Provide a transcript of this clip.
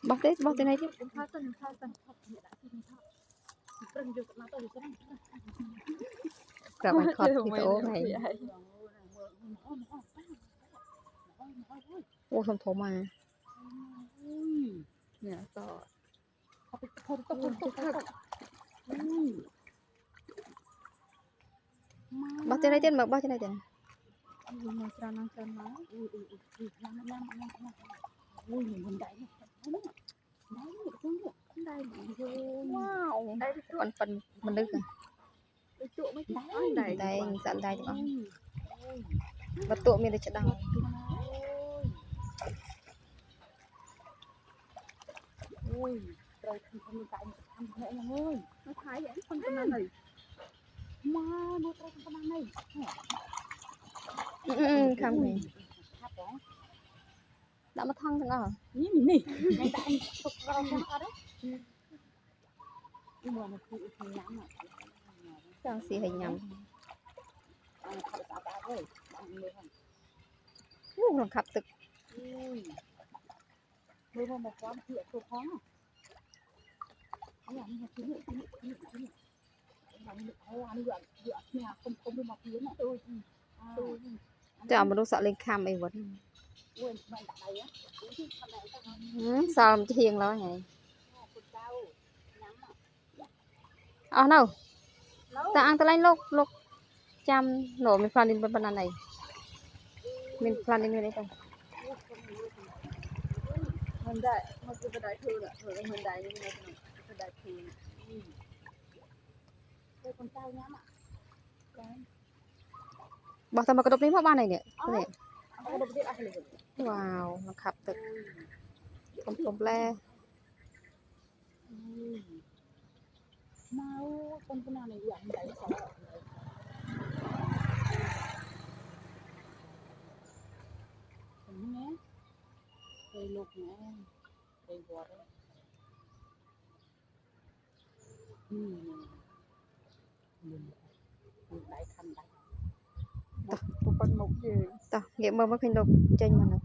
bóc thế này chứ cả bài khọt thì tổ này ô thầm thổ màเนี่ยต่อ bóc thế này chứ mà bóc thế này chứ มาจานนั่งจานมาอุ้ยมันได้ว้าว phần mình đứt đây dặn đây chứ bắt tụi mình để chặt đằng อุ้ยเราทำมีใจทำแค่ยังเอ้ยมาขายอย่างคนประมาณไหนมาดูเราประมาณไหน không này đã mất thăng thằng nào นี่นี่ไม่ได้ตกเราจังอะไรนี่มันคือน้ำอ่ะ sang xì hình nhầm ขับสาบานเลยบางเลยค่ะ lòng khắp thực มือมันบอกความเสียตัวท้องนี่มันคือนี่มันเอาอันนี้แบบเยอะเนี่ยคมๆมาเพี้ยนอ่ะ cho mà đâu sợ lên cam ấy vẫn เว้ยมันอะไรอ่ะที่ทำอะไรก็ sao làm chiên đó này คุณเจ้าน้ำอ่ะ à đâu ta ăn ta lấy lốc chăm nổ mình phan lên bên này mình phan lên đây thôi มันได้มันคือบันไดเธอแหละเธอบันไดนี่นะบันไดเธอเป็นคนเจ้าน้ำอ่ะ bỏ tao mà cái đục ní ba này nè cái này เอาไปเด็ดอะไรเลย wow nó khắp thực không le มาคนขนาดไหนอย่างใหญ่สองเห็นไหมเคยลุกไหมเคยวัวได้หลายคันหลายตัวเป็นหมกยืน tao nghiệm mơ mới khinh đục trên mà nó